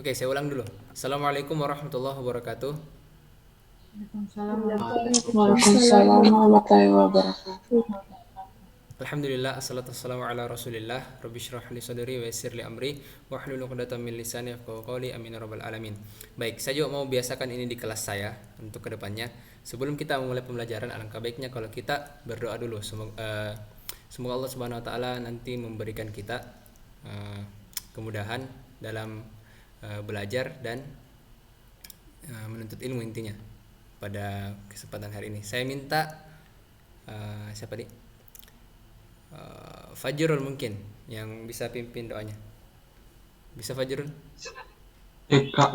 Oke, saya ulang dulu. Assalamualaikum warahmatullahi wabarakatuh. Waalaikumsalam warahmatullahi wabarakatuh. Alhamdulillah, assalatu wassalamu ala rasulillah. Rabbi syrah li sadri wa yassir li amri wahlul 'uqdatam min lisani yafqahu qawli. Amin ya rabbal alamin. Baik, saya juga mau biasakan ini di kelas saya untuk kedepannya. Sebelum kita memulai pembelajaran, alangkah baiknya kalau kita berdoa dulu. Semoga Allah Subhanahu wa taala nanti memberikan kita eh, kemudahan dalam belajar dan menuntut ilmu intinya pada kesempatan hari ini. Saya minta siapa nih? Fajrul mungkin yang bisa pimpin doanya. Bisa Fajrul? Kak,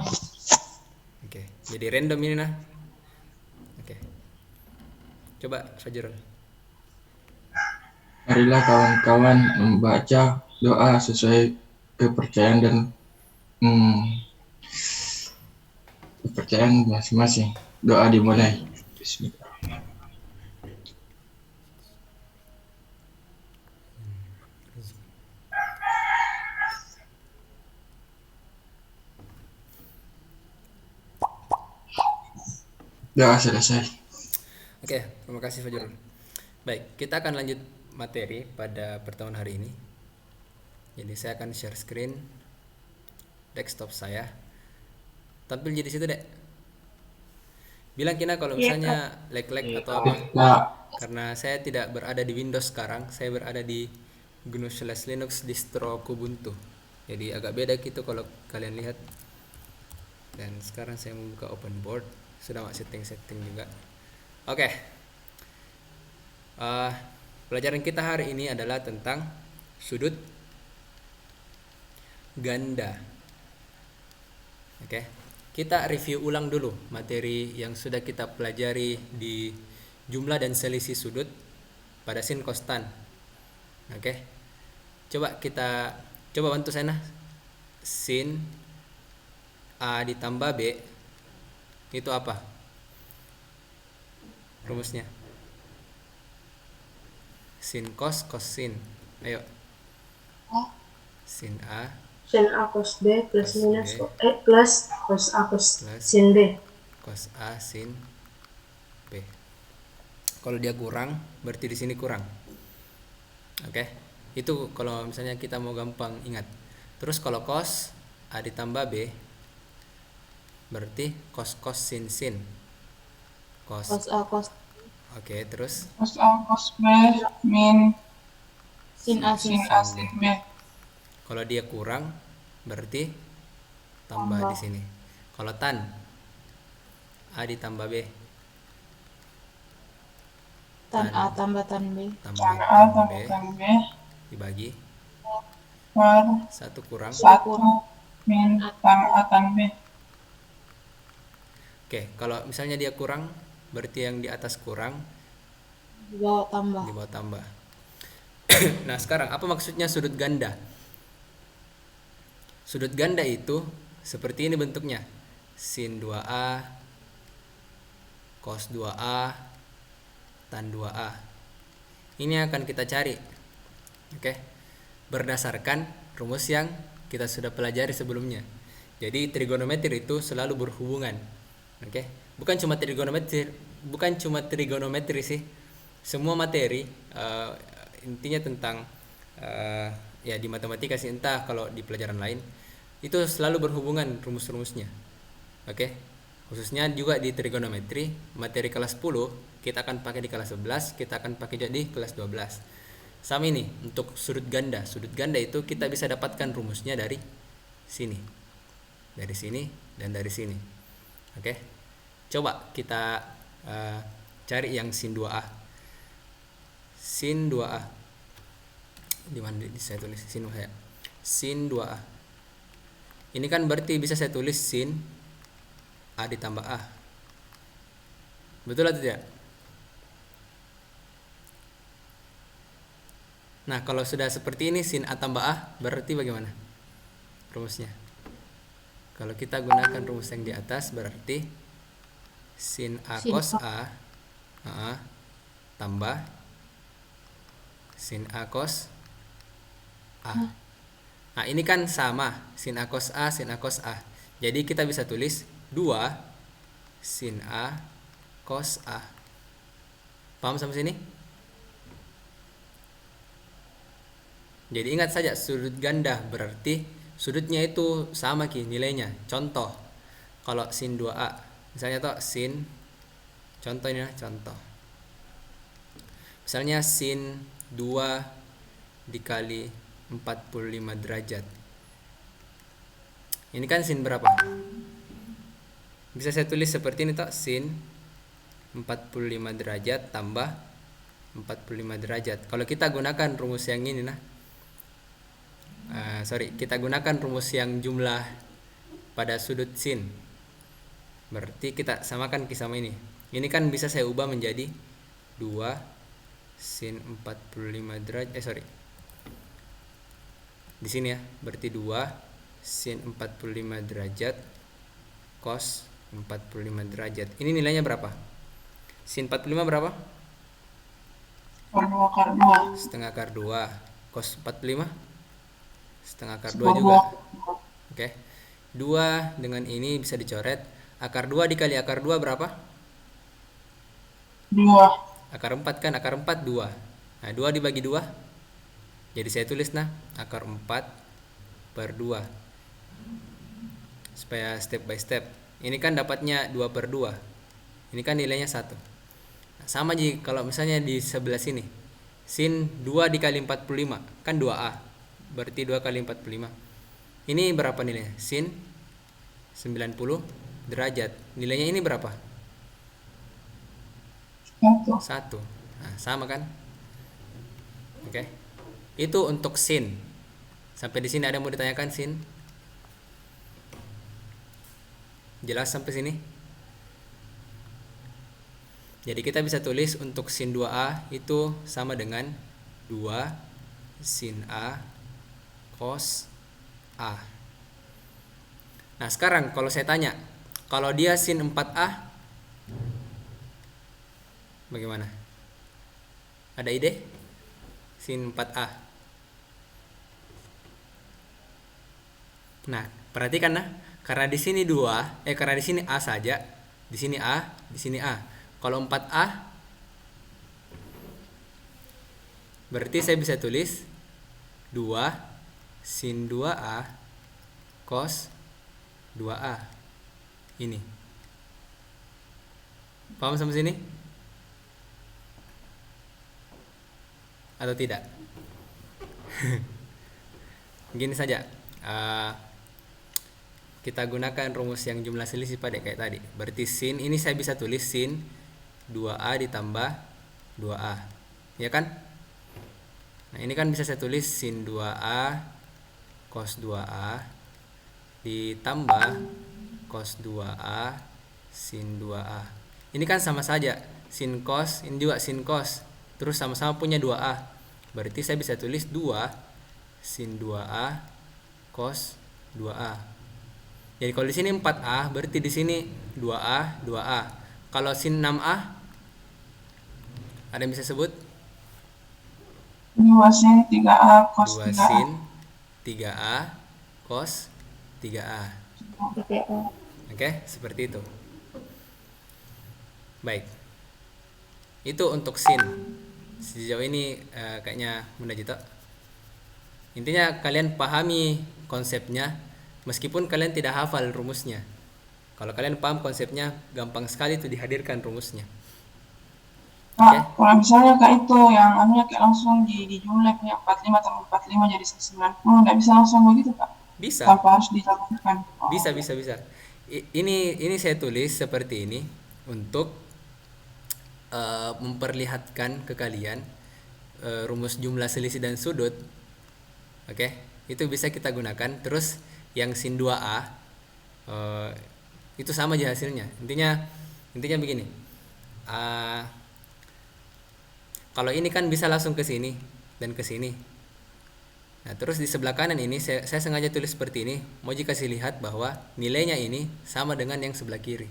Oke. Jadi random ini nah. Oke. Coba Fajrul. marilah kawan-kawan membaca doa sesuai kepercayaan dan hmm, kepercayaan masing-masing. Doa dimulai. Bismillah. Doa selesai. Oke, terima kasih Fajrul. Baik, kita akan lanjut materi pada pertemuan hari ini. Jadi saya akan share screen desktop saya. Tampil jadi situ, Dek. Bilang Kina kalau Iya kak. misalnya lag-lag atau apa. Kak, Karena saya tidak berada di Windows sekarang, saya berada di GNU/Linux distro Kubuntu. Jadi agak beda gitu kalau kalian lihat. Dan sekarang saya membuka open board, sudah mak setting-setting juga. Oke. Eh, Pelajaran kita hari ini adalah tentang sudut ganda. Oke. Kita review ulang dulu materi yang sudah kita pelajari di jumlah dan selisih sudut pada sin kostan. Oke. Coba bantu saya nah. Sin A ditambah B itu apa rumusnya? Sin cos cos sin. Ayo. Sin A Sin A cos B plus cos minus B plus cos A cos plus sin B. cos A sin B. Kalau dia kurang, berarti di sini kurang. Oke. Itu kalau misalnya kita mau gampang ingat. Terus kalau cos A ditambah B berarti cos cos sin sin. Cos. Cos A cos Oke, terus cos A cos B min sin A sin A sin sin B. B Kalau dia kurang berarti tambah di tambah sini. Kalau tan A ditambah B tan A tambah tan B tambah tan A tambah B tambah tan B dibagi per satu kurang. satu min tan A tan B. Oke, kalau misalnya dia kurang berarti yang di atas kurang, Di bawah tambah. di bawah tambah. Nah, sekarang apa maksudnya sudut ganda? Sudut ganda itu seperti ini bentuknya. Sin 2A, cos 2A, tan 2A. Ini akan kita cari. Oke. Berdasarkan rumus yang kita sudah pelajari sebelumnya. Jadi trigonometri itu selalu berhubungan. Oke. Bukan cuma trigonometri sih. Semua materi intinya tentang ya di matematika sih, entah kalau di pelajaran lain itu selalu berhubungan rumus-rumusnya. Oke. Khususnya juga di trigonometri, materi kelas 10 kita akan pakai di kelas 11, kita akan pakai juga di kelas 12. Sama ini untuk sudut ganda. Sudut ganda itu kita bisa dapatkan rumusnya dari sini. Dari sini dan dari sini. Oke. Coba kita cari yang sin 2A. Sin 2A. Di mana saya tulis sin saya? Sin 2A. Ini kan berarti bisa saya tulis sin A ditambah A. Betul atau tidak? Nah, kalau sudah seperti ini sin A tambah A berarti bagaimana rumusnya? Kalau kita gunakan rumus yang di atas berarti sin A Sin cos A A tambah sin A cos A. Nah, ini kan sama, sin A cos A, sin A cos A. Jadi kita bisa tulis 2 sin A cos A. Paham sampai sini? Jadi ingat saja sudut ganda berarti sudutnya itu sama ki nilainya. Contoh, kalau sin 2A, misalnya toh sin, contoh ini lah, contoh. Misalnya sin 2 dikali 45 derajat. Ini kan sin berapa? Bisa saya tulis seperti ini toh, sin 45 derajat tambah 45 derajat. Kalau kita gunakan rumus yang ini nah. Kita gunakan rumus yang jumlah pada sudut sin. Berarti kita samakan sama ini. Ini kan bisa saya ubah menjadi 2 sin 45 derajat. Di sini ya, berarti 2 sin 45 derajat cos 45 derajat. Ini nilainya berapa? Sin 45 berapa? Akar 2. Setengah akar 2. Cos 45 setengah akar 2 juga. Oke. 2 dengan ini bisa dicoret. Akar 2 dikali akar 2 berapa? 2. Akar 4 kan, akar 4 2. Nah, 2 dibagi 2. Jadi saya tulis nah, akar 4 per 2. Supaya step by step. Ini kan dapatnya 2 per 2. Ini kan nilainya 1. Nah, sama ji kalau misalnya di sebelah sini. Sin 2 dikali 45 kan 2A. Berarti 2 kali 45. Ini berapa nilainya? Sin 90 derajat. Nilainya ini berapa? 1. Nah, sama kan? Oke. Itu untuk sin. Sampai di sini ada yang mau ditanyakan sin? Jelas sampai sini? Jadi kita bisa tulis untuk sin 2A itu sama dengan 2 sin A cos A. Nah, sekarang kalau saya tanya, kalau dia sin 4A bagaimana? Ada ide? Sin 4A. Nah, perhatikan nah, karena di sini karena di sini A saja, di sini A, di sini A. Kalau 4A berarti saya bisa tulis 2 sin 2A cos 2A. Ini. Paham sampai sini? Atau tidak? Gini saja. Kita gunakan rumus yang jumlah selisih pada kayak tadi. Berarti sin ini saya bisa tulis sin 2A ditambah 2A. Ya kan? Nah, ini kan bisa saya tulis sin 2A cos 2A ditambah cos 2A sin 2A. Ini kan sama saja sin cos, ini juga sin cos. Terus sama-sama punya 2A. Berarti saya bisa tulis 2 sin 2A cos 2A. Jadi kalau di sini 4A, berarti di sini 2A, 2A. Kalau sin 6A ada yang bisa sebut? 2 sin 3A cos 2 3A. sin 3A cos 3A. Oke, seperti itu. Baik. Itu untuk sin. Sejauh ini kayaknya mudah juga. Intinya kalian pahami konsepnya meskipun kalian tidak hafal rumusnya. Kalau kalian paham konsepnya, gampang sekali itu dihadirkan rumusnya. Pak, kalau misalnya kayak itu yang anunya kayak langsung dijumlah kayak 45 tambah 45 jadi 90, nggak bisa langsung begitu, Pak? Bisa. Tanpa harus ditambahkan. Bisa. Ini saya tulis seperti ini untuk memperlihatkan ke kalian rumus jumlah selisih dan sudut. Oke, itu bisa kita gunakan. Terus yang sin 2A itu sama aja hasilnya. Intinya begini. Kalau ini kan bisa langsung ke sini dan ke sini. Nah, terus di sebelah kanan ini saya sengaja tulis seperti ini, mau kasih lihat bahwa nilainya ini sama dengan yang sebelah kiri.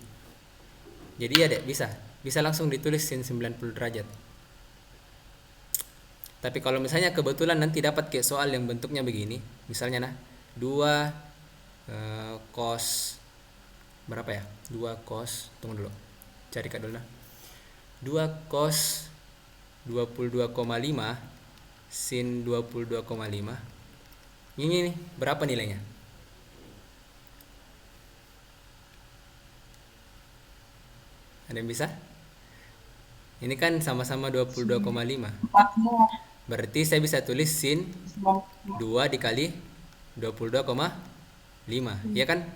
Jadi ya, Dek, bisa langsung ditulis sin 90 derajat. Tapi kalau misalnya kebetulan nanti dapat kayak soal yang bentuknya begini, misalnya 2 cos berapa ya? 2 cos, tunggu dulu. Cari dulu 2 cos 22,5 sin 22,5. Ini nih, berapa nilainya? Ada yang bisa? Ini kan sama-sama 22,5. 45. Berarti saya bisa tulis sin 2 dikali 22,5, ya kan?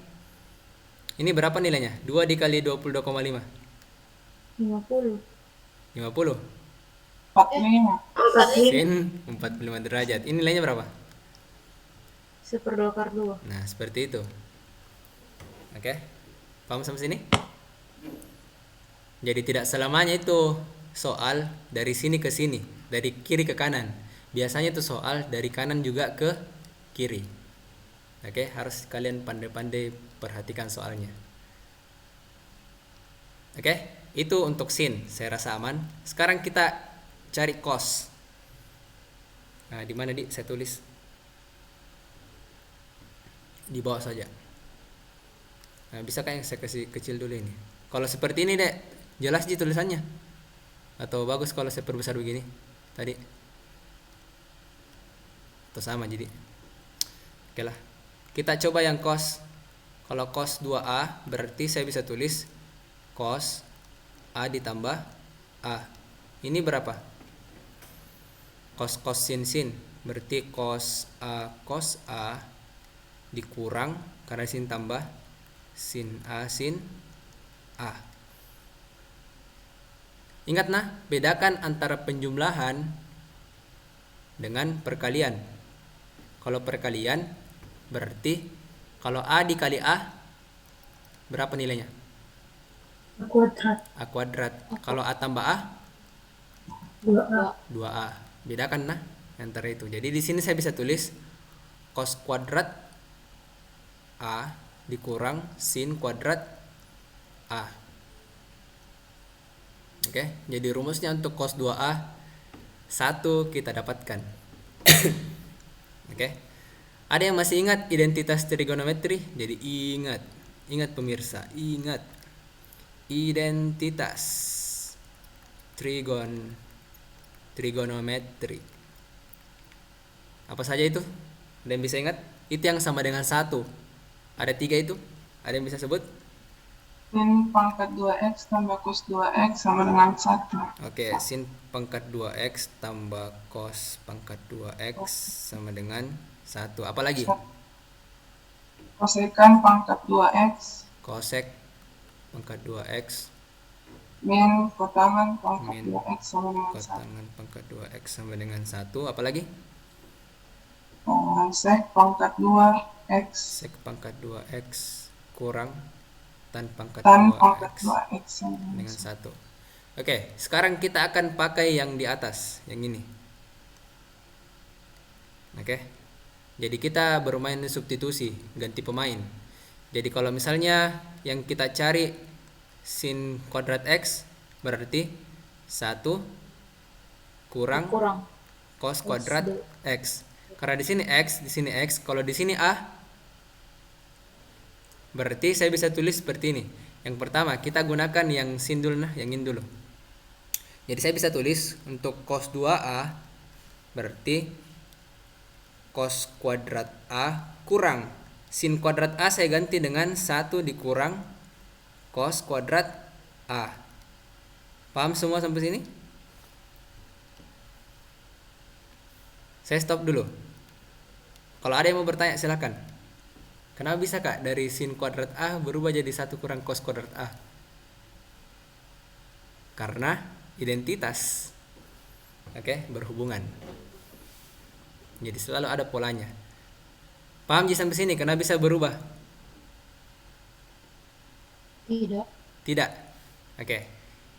Ini berapa nilainya? 2 dikali 22,5. 50. 50. 45. 45. Sin 45 derajat. Ini nilainya berapa? 1/2. Nah, seperti itu. Oke. Paham sampai sini? Jadi tidak selamanya itu soal dari sini ke sini, dari kiri ke kanan. Biasanya itu soal dari kanan juga ke kiri. Oke, harus kalian pandai-pandai perhatikan soalnya. Oke, itu untuk sin, saya rasa aman. Sekarang kita cari cos. Nah, di mana, Di? Saya tulis di bawah saja. Nah, bisa kayak saya kasih kecil dulu ini. Kalau seperti ini, Dek, jelas di tulisannya. Atau bagus kalau saya perbesar begini tadi? Atau sama jadi? Oke lah. Kita coba yang cos. Kalau cos 2A berarti saya bisa tulis cos A ditambah A. Ini berapa? Cos sin sin. Berarti cos A dikurang karena sin tambah sin A. Ingat bedakan antara penjumlahan dengan perkalian. Kalau perkalian berarti kalau A dikali A berapa nilainya? Kuadrat. A kuadrat. Kalau A tambah A 2A. 2A. Bedakan antara itu. Jadi di sini saya bisa tulis cos kuadrat A dikurang sin kuadrat A. Oke, jadi rumusnya untuk cos 2A 1 kita dapatkan. Oke. Ada yang masih ingat identitas trigonometri? Jadi ingat pemirsa, ingat identitas trigonometri. Apa saja itu? Ada yang bisa ingat? Itu yang sama dengan 1. Ada 3 itu? Ada yang bisa sebut? Sin pangkat 2x tambah cos 2x sama dengan 1. Oke, sin pangkat 2x tambah cos pangkat 2x sama dengan 1. Apa lagi? Kosekan pangkat 2x Kosek pangkat 2x min kotangan pangkat min 2x sama dengan 1. kotangan pangkat 2x sama dengan 1. Apa lagi? Sek pangkat 2x Sek pangkat 2x kurang tan pangkat tan 2x pangkat 2x sama dengan dengan 1. 1. Oke, sekarang kita akan pakai yang di atas, yang ini. Oke. Jadi kita bermain substitusi, ganti pemain. Jadi kalau misalnya yang kita cari sin kuadrat x berarti 1 kurang cos kuadrat x. Karena di sini x, di sini x, kalau di sini a, berarti saya bisa tulis seperti ini. Yang pertama kita gunakan yang sin dulu yang ini dulu. Jadi saya bisa tulis untuk cos 2a berarti cos kuadrat a kurang sin kuadrat a saya ganti dengan 1 dikurang cos kuadrat a. Paham semua sampai sini? Saya stop dulu. Kalau ada yang mau bertanya silakan. Kenapa bisa Kak dari sin kuadrat A berubah jadi 1 kurang cos kuadrat A? Karena identitas. Oke, berhubungan. Jadi selalu ada polanya. Paham sampai sini kenapa bisa berubah? Tidak. Tidak. Oke.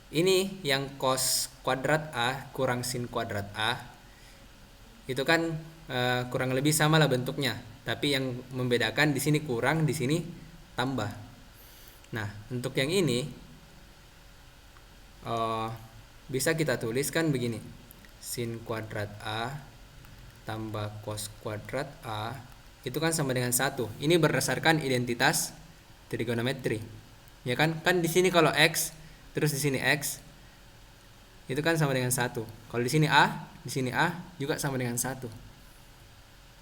Ini yang cos kuadrat A kurang sin kuadrat A. Itu kan kurang lebih sama lah bentuknya, tapi yang membedakan di sini kurang, di sini tambah. Nah, untuk yang ini bisa kita tuliskan begini. sin kuadrat A tambah cos kuadrat A itu kan sama dengan 1. Ini berdasarkan identitas trigonometri. Ya kan? Kan di sini kalau X terus di sini X itu kan sama dengan 1. Kalau di sini A juga sama dengan 1.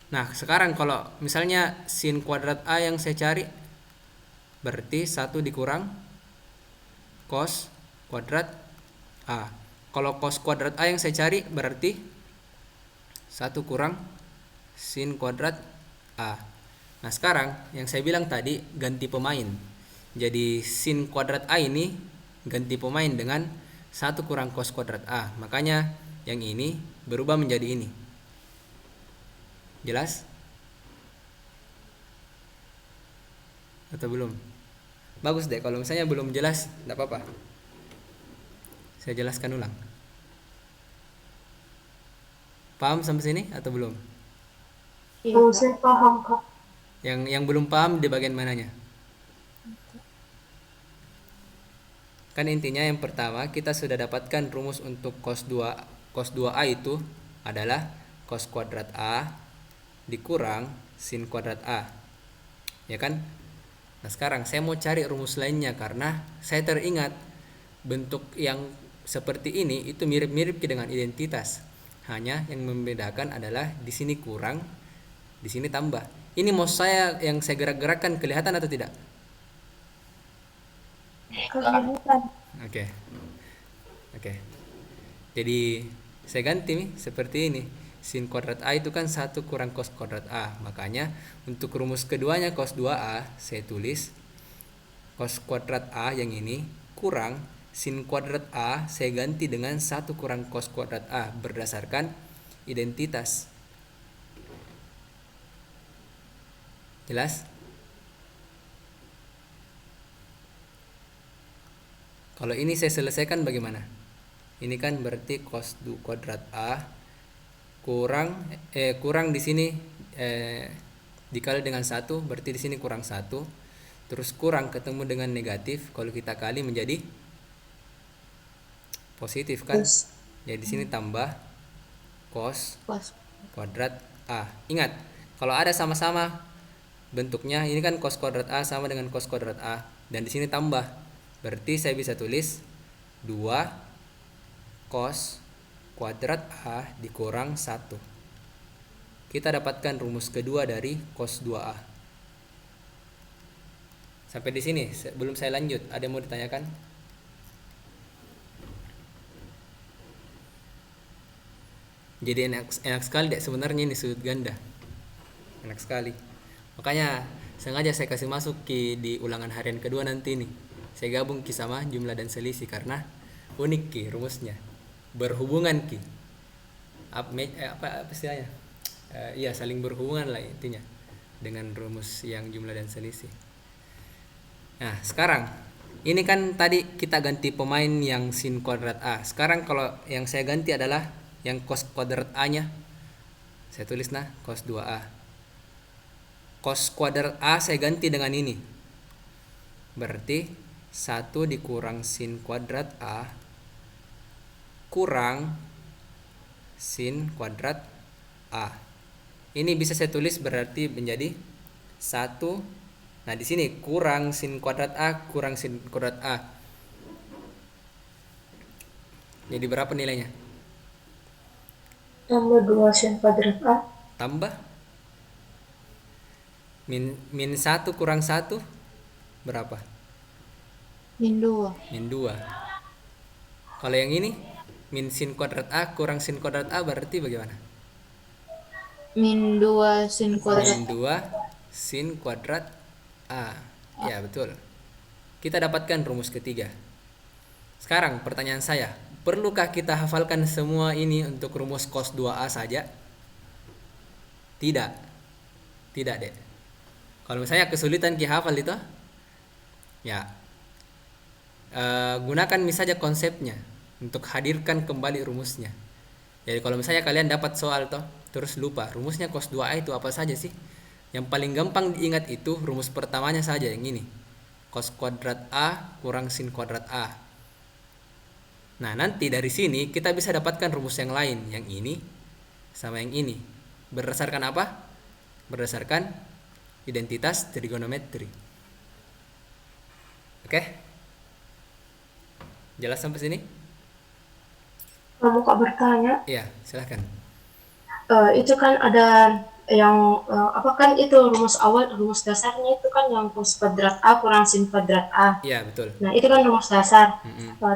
Nah, sekarang kalau misalnya sin kuadrat A yang saya cari berarti 1 dikurang cos kuadrat A. Kalau cos kuadrat A yang saya cari berarti 1 kurang sin kuadrat A. Nah, sekarang yang saya bilang tadi ganti pemain. Jadi sin kuadrat A ini ganti pemain dengan 1 kurang cos kuadrat A. Makanya yang ini berubah menjadi ini. Jelas? Atau belum? Bagus deh, kalau misalnya belum jelas tidak apa-apa. Saya jelaskan ulang. Paham sampai sini atau belum? Oh, saya paham, Kak. Yang belum paham di bagian mananya? Kan intinya yang pertama kita sudah dapatkan rumus untuk cos 2A itu adalah cos kuadrat A dikurang sin kuadrat A. Ya kan? Nah, sekarang saya mau cari rumus lainnya karena saya teringat bentuk yang seperti ini itu mirip-mirip dengan identitas. Hanya yang membedakan adalah di sini kurang, di sini tambah. Ini mau saya yang saya gerak-gerakkan kelihatan atau tidak? Kelihatan. Oke. Jadi saya ganti nih seperti ini. Sin kuadrat A itu kan 1 kurang cos kuadrat A. Makanya untuk rumus keduanya cos 2A saya tulis cos kuadrat A yang ini kurang sin kuadrat A saya ganti dengan 1 kurang cos kuadrat A berdasarkan identitas. Jelas? Kalau ini saya selesaikan bagaimana? Ini kan berarti cos kuadrat A kurang di sini dikali dengan 1 berarti di sini kurang 1. Terus kurang ketemu dengan negatif, kalau kita kali menjadi positif kan? Jadi di sini tambah cos kuadrat A. Ingat, kalau ada sama-sama bentuknya ini kan cos kuadrat A sama dengan cos kuadrat A dan di sini tambah. Berarti saya bisa tulis 2 cos kuadrat A dikurang 1. Kita dapatkan rumus kedua dari cos 2A. Sampai di sini belum saya lanjut. Ada yang mau ditanyakan? Jadi enak sekali deh sebenarnya ini sudut ganda. Enak sekali. Makanya sengaja saya kasih masuk di ulangan harian kedua nanti nih. Saya gabung sama jumlah dan selisih karena unik rumusnya. Berhubungan apa istilahnya? Iya, saling berhubungan lah intinya dengan rumus yang jumlah dan selisih. Nah, sekarang ini kan tadi kita ganti pemain yang sin kuadrat A. Sekarang kalau yang saya ganti adalah yang cos kuadrat A-nya. Saya tulis cos 2A. Cos kuadrat A saya ganti dengan ini. Berarti 1 dikurang sin kuadrat A kurang sin kuadrat A. Ini bisa saya tulis berarti menjadi 1. Nah, di sini kurang sin kuadrat A kurang sin kuadrat A. Jadi berapa nilainya? Tambah 2 sin kuadrat A. Tambah min 1 kurang 1 berapa? Min 2. Min 2. Kalau yang ini min sin kuadrat A kurang sin kuadrat A berarti bagaimana? Min 2 sin kuadrat. Min 2 sin kuadrat A. Ya, betul. Kita dapatkan rumus ketiga. Sekarang pertanyaan saya, perlukah kita hafalkan semua ini untuk rumus cos 2A saja? Tidak. Tidak, Dek. Kalau misalnya kesulitan hafal itu, ya gunakan misalnya konsepnya untuk hadirkan kembali rumusnya. Jadi kalau misalnya kalian dapat soal terus lupa rumusnya cos 2A itu apa saja sih? Yang paling gampang diingat itu rumus pertamanya saja yang ini. Cos kuadrat A kurang sin kuadrat A. Nah, nanti dari sini kita bisa dapatkan rumus yang lain, yang ini sama yang ini. Berdasarkan apa? Berdasarkan identitas trigonometri. Oke? Jelas sampai sini? Kamu kok bertanya? Iya, silahkan. Itu kan ada yang apa kan itu rumus awal, rumus dasarnya itu kan yang cos kuadrat A kurang sin kuadrat A. Iya, betul. Nah, itu kan rumus dasar.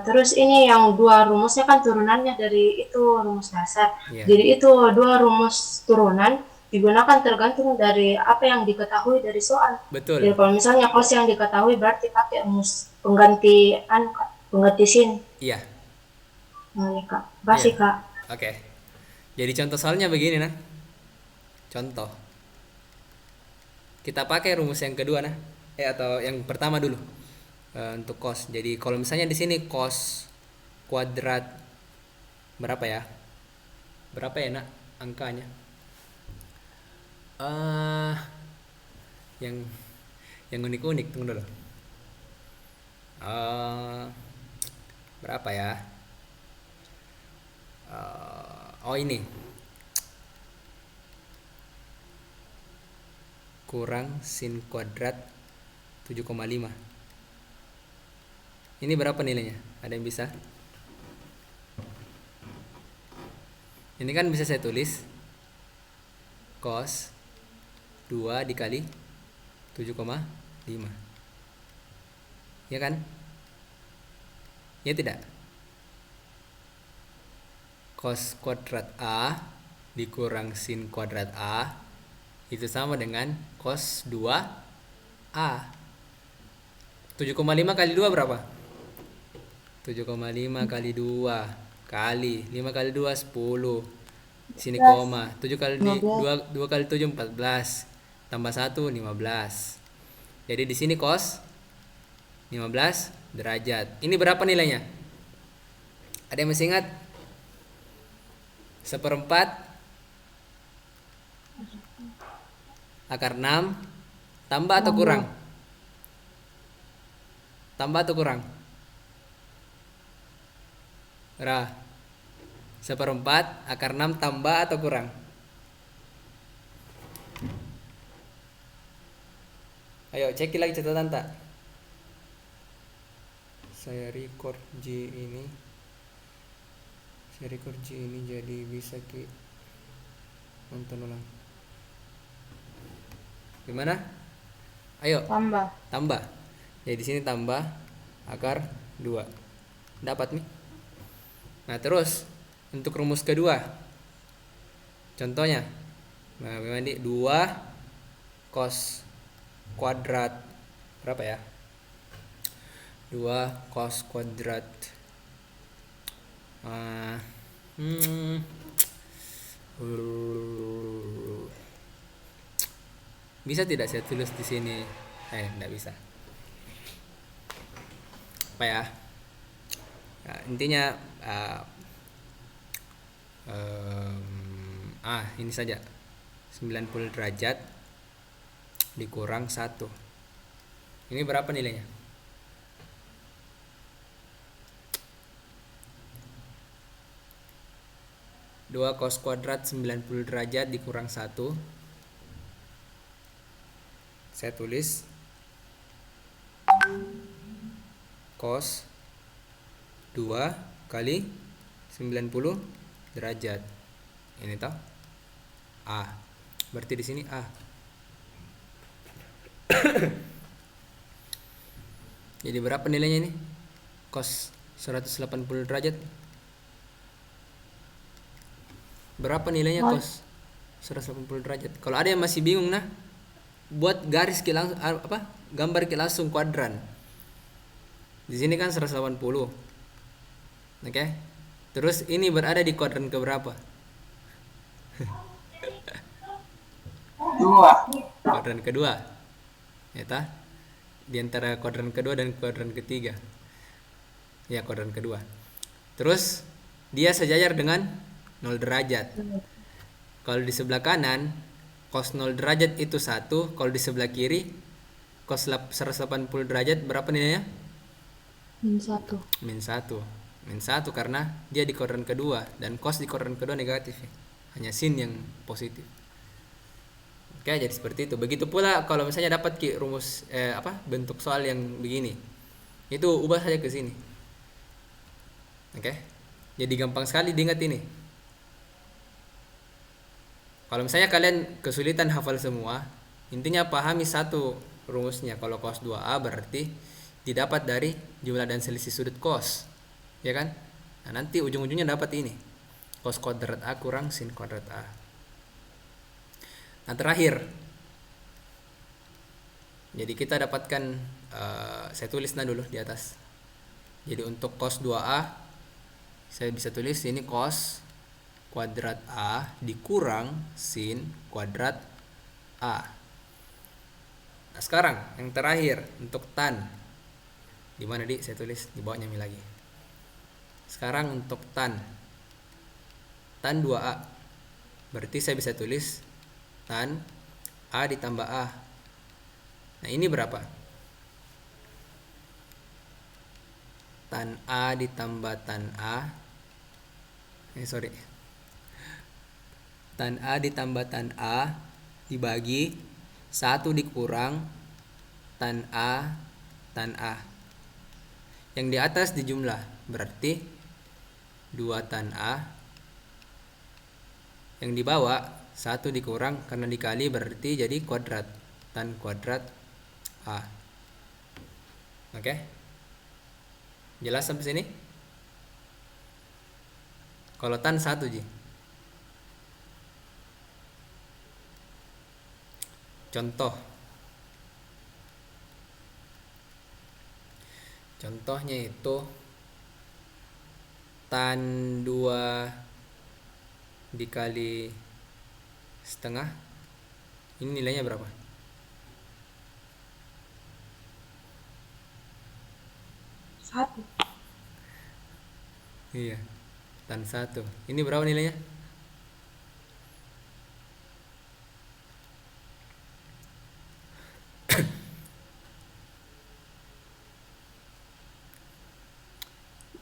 Terus ini yang dua rumusnya kan turunannya dari itu rumus dasar. Iya. Jadi itu dua rumus turunan digunakan tergantung dari apa yang diketahui dari soal. Betul. Jadi kalau misalnya cos yang diketahui berarti pakai rumus pengganti sin. Iya. Nah, ya Kak. Basi Iya. Kak. Oke. Jadi contoh soalnya begini nah. Contoh. Kita pakai rumus yang kedua nah. Atau yang pertama dulu. Untuk cos. Jadi kalau misalnya di sini cos kuadrat berapa ya? Berapa ya nak angkanya? Yang unik-unik tunggu dulu. Berapa ya? Ini kurang sin kuadrat 7,5. Ini berapa nilainya? Ada yang bisa? Ini kan bisa saya tulis cos 2 dikali 7,5. Ya kan? Ya tidak? Cos kuadrat A dikurang sin kuadrat A itu sama dengan cos 2A. 7,5 kali 2 berapa? 7,5 kali 2 kali 5 kali 2 10. Sini koma. 7 kali 2 kali 7 14. Tambah 1 15. Jadi di sini cos 15 derajat. Ini berapa nilainya? Ada yang masih ingat? 1/4 akar 6 tambah atau kurang? Tambah atau kurang? Ra. 1/4 akar 6 tambah atau kurang? Ayo cek lagi catatan tak? Saya record J ini. Saya record J ini jadi bisa nonton ulang. Gimana? Ayo. Tambah. Jadi di sini tambah akar 2. Dapat nih. Nah, terus untuk rumus kedua. Contohnya. Nah, memang ini 2 cos kuadrat berapa ya? 2 cos kuadrat bisa tidak saya tulis di sini? Tidak bisa. Apa ya? Nah, intinya ini saja 90 derajat dikurang 1. Ini berapa nilainya? Dua cos kuadrat 90 derajat dikurang 1. Saya tulis cos 2 kali 90 derajat. Ini toh A. Berarti di sini A. Jadi berapa nilainya ini? Cos 180 derajat. Berapa nilainya cos 180 derajat? Kalau ada yang masih bingung nah, buat garis gambar langsung kuadran. Di sini kan 180. Oke. Terus ini berada di kuadran keberapa? 2. Kuadran kedua. Ya tah? Di antara kuadran kedua dan kuadran ketiga. Ya, kuadran kedua. Terus dia sejajar dengan 0 derajat. Kalau di sebelah kanan cos 0 derajat itu 1, kalau di sebelah kiri cos 180 derajat berapa nilainya? -1. -1. min 1 karena dia di kuadran kedua dan cos di kuadran kedua negatif ya. Hanya sin yang positif. Oke, jadi seperti itu. Begitu pula kalau misalnya dapat rumus bentuk soal yang begini. Itu ubah saja ke sini. Oke. Jadi gampang sekali diingat ini. Kalau misalnya kalian kesulitan hafal semua, intinya pahami satu rumusnya. Kalau cos 2A berarti didapat dari jumlah dan selisih sudut cos. Ya kan? Nah, nanti ujung-ujungnya dapat ini. Cos kuadrat A kurang sin kuadrat A. Nah, terakhir. Jadi kita dapatkan saya tulis dulu di atas. Jadi untuk cos 2A saya bisa tulis ini cos kuadrat A dikurang sin kuadrat A. Nah, sekarang yang terakhir untuk tan. Di mana saya tulis di bawahnya lagi. Sekarang untuk tan 2A. Berarti saya bisa tulis tan A ditambah A. Nah, ini berapa? Tan A ditambah tan A. Tan A ditambah tan A dibagi 1 dikurang tan A tan A. Yang di atas dijumlah, berarti 2 tan A. Yang di bawah 1 dikurang karena dikali berarti jadi kuadrat, tan kuadrat A. Oke? Jelas sampai sini? Kalau tan 1 Ji. Contohnya itu tan 2 dikali setengah. Ini nilainya berapa? Satu. Iya, tan 1. Ini berapa nilainya?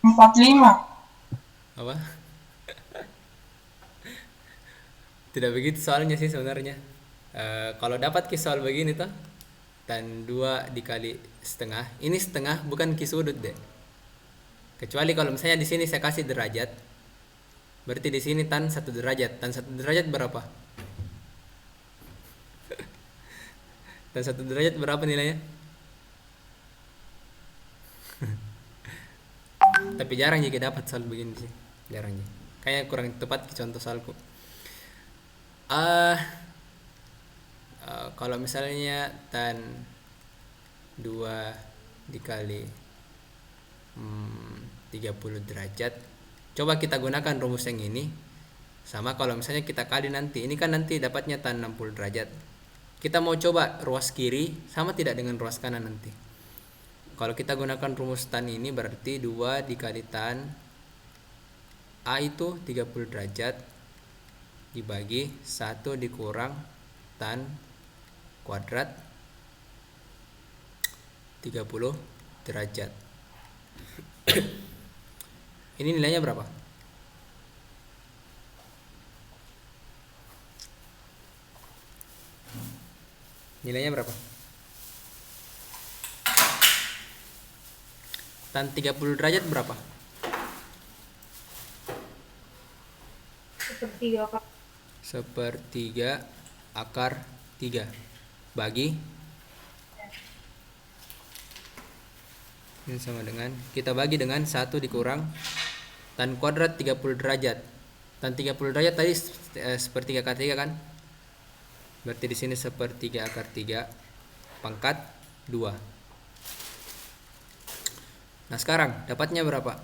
Empat lima. Apa? Tidak begitu soalnya sih sebenarnya. Kalau dapat soal begini tuh tan 2 dikali setengah. Ini setengah bukan sudut deh. Kecuali kalau misalnya di sini saya kasih derajat. Berarti di sini tan 1 derajat. Tan 1 derajat berapa? Tan 1 derajat berapa nilainya? Tapi jarang jika dapat soal begini sih. Jarang sih. Kayaknya kurang tepat contoh soalku. Kalau misalnya tan 2 dikali 30 derajat, coba kita gunakan rumus yang ini. Sama kalau misalnya kita kali nanti, ini kan nanti dapatnya tan 60 derajat. Kita mau coba ruas kiri sama tidak dengan ruas kanan nanti. Kalau kita gunakan rumus tan ini berarti 2 dikali tan A itu 30 derajat dibagi 1 dikurang tan kuadrat 30 derajat. Ini nilainya berapa? Nilainya berapa? Tan 30 derajat berapa? Sepertiga akar 3 bagi ini sama dengan kita bagi dengan 1 dikurang tan kuadrat 30 derajat. Tan 30 derajat tadi sepertiga akar 3 kan? Berarti di sini sepertiga akar 3 pangkat 2. Nah, sekarang dapatnya berapa?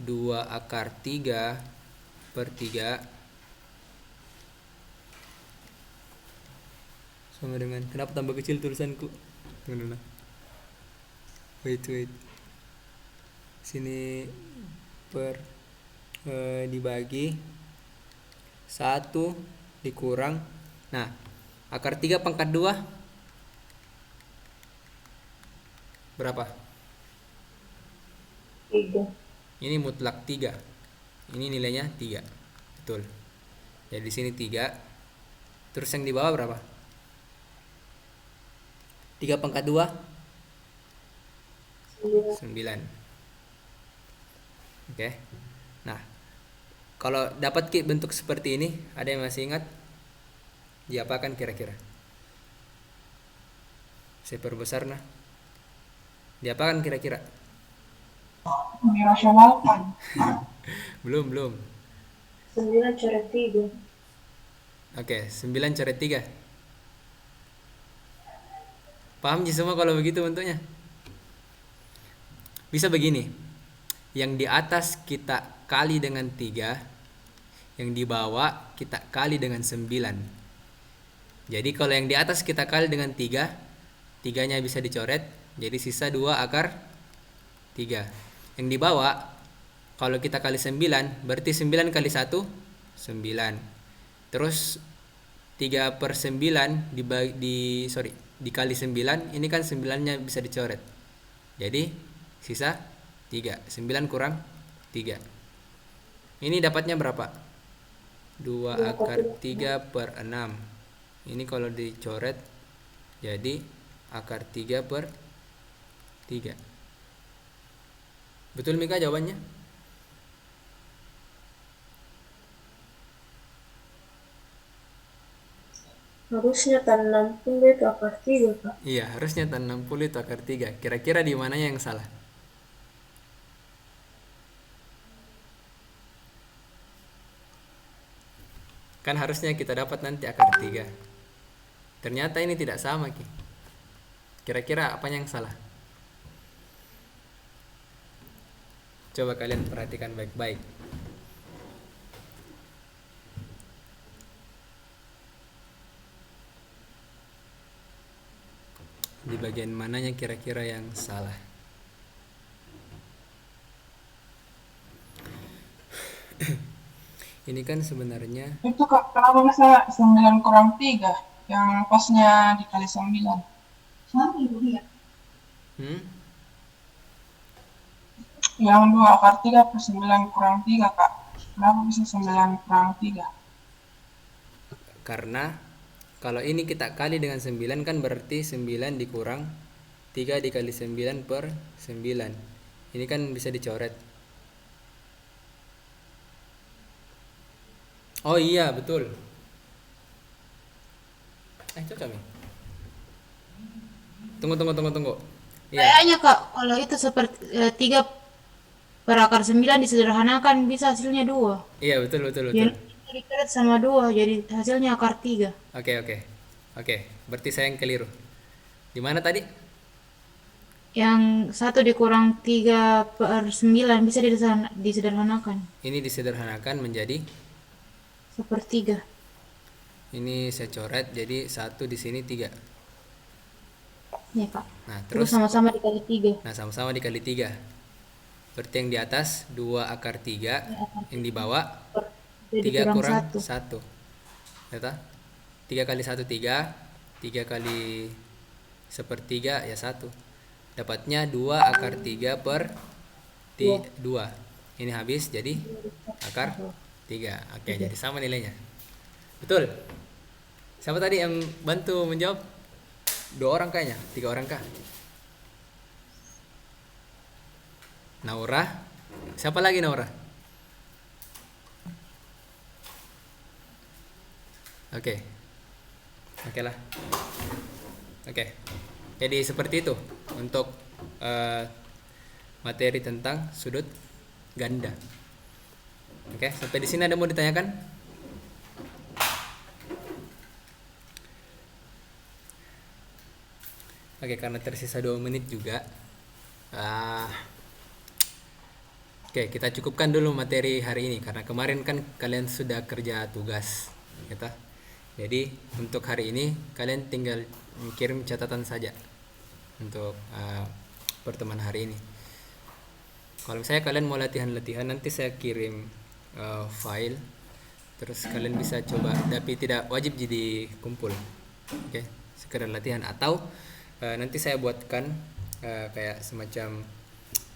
2 akar 3 per 3 sama dengan, kenapa tambah kecil tulisanku? Tunggu dulu. Wait. Sini per dibagi 1 dikurang. Nah, akar 3 pangkat 2 berapa? 3. Ini mutlak 3. Ini nilainya 3. Betul. Jadi di sini 3. Terus yang di bawah berapa? 3 pangkat 2 9. Oke. Nah, kalau dapat Ki bentuk seperti ini, ada yang masih ingat? Diapakan kira-kira? Saya perbesar nah. Diapakan kira-kira? Dirasionalkan. Belum. 9 coret 3. Oke, 9 coret 3. Paham sih semua kalau begitu bentuknya? Bisa begini. Yang di atas kita kali dengan 3, yang di bawah kita kali dengan 9. Jadi kalau yang di atas kita kali dengan 3, 3-nya bisa dicoret, jadi sisa 2 akar 3. Yang di bawah kalau kita kali 9, berarti 9 kali 1 9. Terus 3/9 dikali 9, ini kan 9-nya bisa dicoret. Jadi sisa 3. 9 kurang 3. Ini dapatnya berapa? 2 akar 3/6. Ini kalau dicoret jadi akar 3/3. Betul Mika jawabannya? Harusnya tan 60 itu akar 3, Kak. Iya, harusnya tan 60 itu akar 3. Kira-kira di mananya yang salah? Kan harusnya kita dapat nanti akar 3. Ternyata ini tidak sama, Ki. Kira-kira apanya yang salah? Coba kalian perhatikan baik-baik. Di bagian mananya kira-kira yang salah? Ini kan sebenarnya Itu Kak, kenapa bisa 9 kurang 3? Yang pasnya dikali 9. hmm? Yang 2 akar 3 per 9 kurang 3 Kak. Kenapa bisa 9 kurang 3? Karena kalau ini kita kali dengan 9 kan berarti 9 dikurang 3 dikali 9/9. Ini kan bisa dicoret. Oh iya, betul. Cocok nih. Tunggu. Iya, Kayaknya Kak, kalau itu seperti 3 per akar 9 disederhanakan bisa hasilnya 2. iya betul. Yang dikali sama 2 jadi hasilnya akar 3. Oke. Berarti saya yang keliru. Di mana tadi? Yang 1 dikurang 3/9 bisa disederhanakan Ini disederhanakan menjadi, sepertiga. ini saya coret jadi 1 di sini 3. Ya Kak. Nah, Terus terus sama-sama dikali 3. sama-sama dikali 3. Berarti yang di atas 2 akar 3, yang di bawah Jadi 3 kurang 1. 1. Ya, 3 kali 1 3, 3 kali sepertiga ya 1. Dapatnya 2 akar 3/2. Ini habis jadi akar 3. Oke, jadi sama nilainya. Betul. Siapa tadi yang bantu menjawab? 2 orang kayaknya, 3 orang kah? Naura. Siapa lagi Naura? Oke lah. Oke. Jadi seperti itu untuk materi tentang sudut ganda. Oke, sampai di sini ada mau ditanyakan? Oke, karena tersisa 2 menit juga. Oke, kita cukupkan dulu materi hari ini karena kemarin kan kalian sudah kerja tugas, gitu. Jadi untuk hari ini kalian tinggal kirim catatan saja untuk pertemuan hari ini. Kalau misalnya kalian mau latihan-latihan, nanti saya kirim file, terus kalian bisa coba, tapi tidak wajib jadi kumpul. Oke, sekedar latihan, atau nanti saya buatkan kayak semacam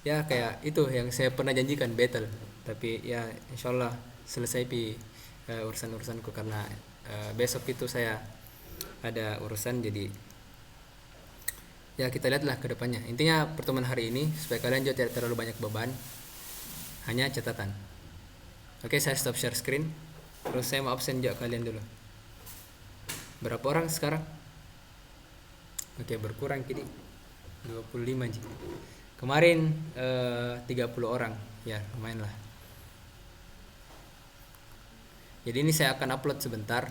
ya kayak itu yang saya pernah janjikan battle, tapi ya insyaallah selesai urusan-urusanku karena besok itu saya ada urusan, jadi ya kita lihatlah ke depannya. Intinya pertemuan hari ini supaya kalian juga tidak terlalu banyak beban, hanya catatan. Oke, saya stop share screen. Terus saya mau absen juga kalian dulu. Berapa orang sekarang? Oke, berkurang kini 25 ji. Kemarin 30 orang. Ya, lumayan lah. Jadi ini saya akan upload sebentar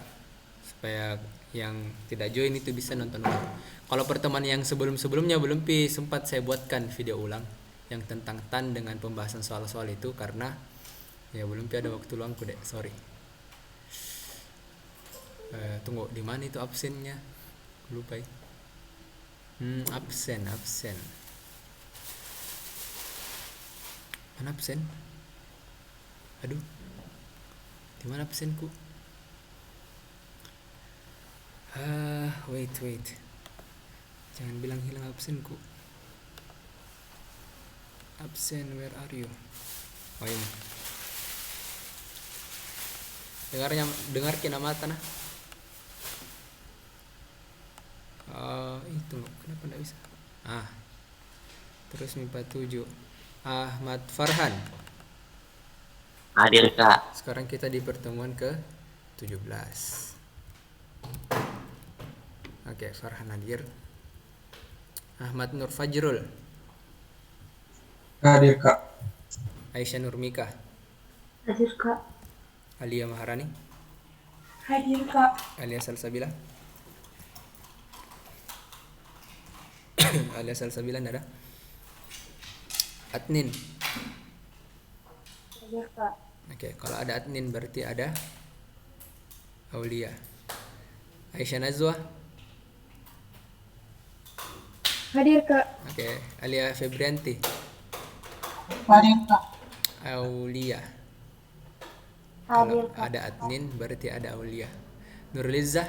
supaya yang tidak join itu bisa nonton ulang. Kalau pertemuan yang sebelum-sebelumnya belum sempat saya buatkan video ulang yang tentang TAN dengan pembahasan soal-soal itu karena ya belum ada waktu luangku deh, sorry. Tunggu, di mana itu absennya? Lupa ya. Absen. Mana absen? Aduh. Di mana absenku? Wait. Jangan bilang hilang absenku. Absen, where are you? Oh ini. Dengarkan nama tanah. Itu kenapa enggak bisa? Terus MIPA 7. Ahmad Farhan. Hadir Kak. Sekarang kita di pertemuan ke 17. Oke, Farhan hadir. Ahmad Nur Fajrul. Hadir Kak. Aisyah Nurmika. Hadir Kak. Alia Maharani. Hadir Kak. Alia Salsabila. Alia Salsabila ada. Adnin. Hadir Kak. Oke, kalau ada admin berarti ada Aulia. Aisyah Nazwa. Hadir Kak. Oke, Alia Febrianti. Hadir Kak. Aulia. Hadir Kalau Kak. ada admin berarti ada Aulia. Nurliza.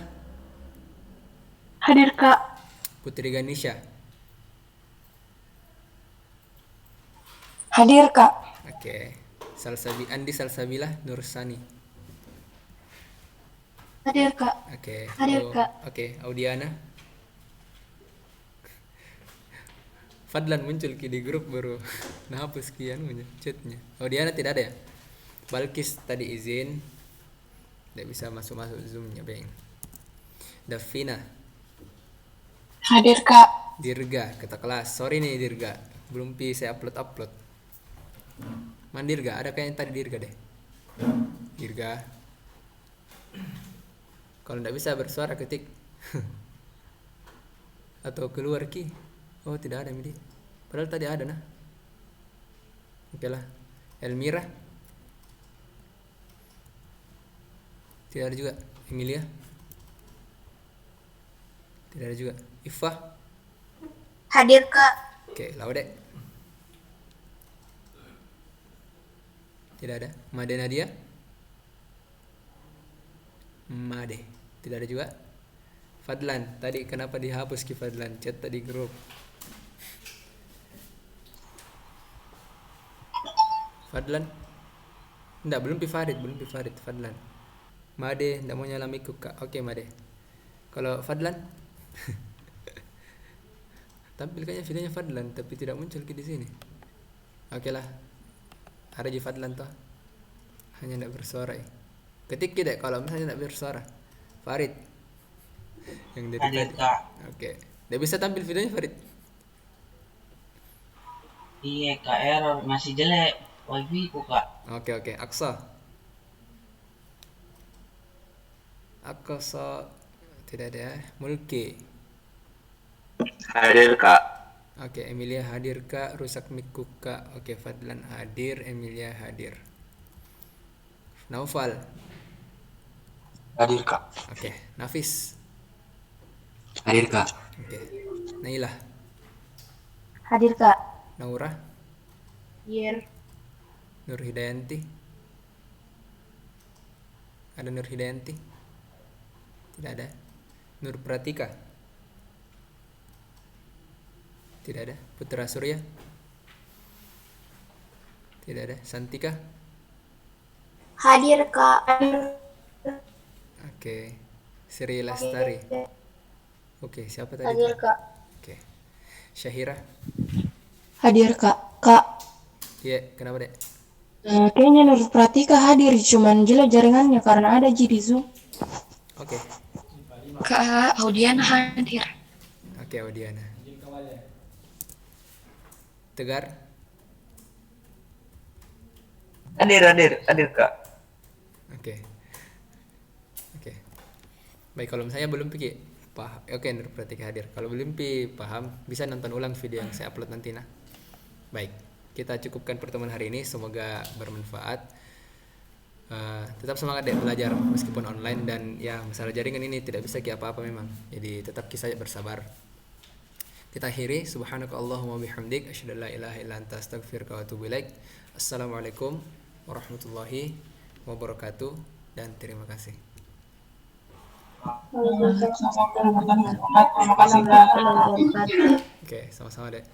Hadir Kak. Putri Ganesha. Hadir Kak. Oke. Andi Salsabila Nursani. Hadir Kak. Oke. Hadir, Kak. Oke, Audiana. Fadlan muncul di grup baru hapus kian chatnya. Audiana tidak ada ya? Balkis tadi izin. Tidak bisa masuk Zoom-nya, Bang. Davina. Hadir Kak. Dirga kata kelas. Sorry nih Dirga, belum saya upload. Mandirga, ada kayaknya tadi Dirga deh. Dirga. Kalau tidak bisa bersuara ketik atau keluar ki. Oh tidak ada Midi. Padahal tadi ada nah. Oke lah. Elmira. Tidak ada juga. Emilia. Tidak ada juga. Ifah. Hadir Kak. Oke, Laude. Tidak ada. Made Nadia. Made. Tidak ada juga. Fadlan. Tadi kenapa dihapus ki Fadlan? Chat tadi grup. Fadlan. Enggak, belum Farid. Fadlan. Made, enggak mau nyala mic Kak. Oke, Made. Kalau Fadlan tampil kayaknya videonya Fadlan tapi tidak muncul di sini. Oke lah. Ada di Fadlan toh. Hanya tidak bersuara ya. Ketik tidak kalau misalnya tidak bersuara. Farid. Yang dari Hadir tadi. Kak. Oke. Tidak bisa tampil videonya Farid. Iya Kak, error masih jelek wifi ku Kak. Oke. Aksa tidak ada. Mulki. Hadir Kak. Oke, Emilia hadir Kak. Rusak mic Kak. Oke, Fadlan hadir, Emilia hadir. Naufal. Hadir Kak. Oke, Nafis. Hadir Kak. Oke. Nailah. Hadir Kak. Naura. Hadir. Nur Hidayanti. Ada Nur Hidayanti? Tidak ada. Nur Pratika. Tidak ada. Putra Surya. Tidak ada. Santika? Hadir Kak. Oke. Sri Lestari. Oke, siapa tadi? Hadir Kak. Oke. Syahira? Hadir Kak. Kak, Iya, kenapa Dek? kayaknya Nur Pratika hadir, cuman jelek jaringannya karena ada Ji di Zoom. Oke. Kak Audiana hadir. Oke, Audiana. Tegar? Hadir Kak. Oke. Oke. Baik, kalau misalnya belum Pi paham. Oke, Nur Pratika hadir. Kalau belum Pi paham, bisa nonton ulang video yang saya upload nanti nah. Baik, kita cukupkan pertemuan hari ini. Semoga bermanfaat. Tetap semangat deh belajar meskipun online, dan ya masalah jaringan ini tidak bisa apa-apa memang. Jadi tetap kisah bersabar. Kita akhiri. Subhanaka Allahumma bihamdik asyhadu an la ilaha illa anta astaghfiruka wa atubu ilaik. Assalamualaikum warahmatullahi wabarakatuh dan terima kasih. Waalaikumsalam warahmatullahi wabarakatuh. Terima kasih Kak. Oke, sama-sama deh.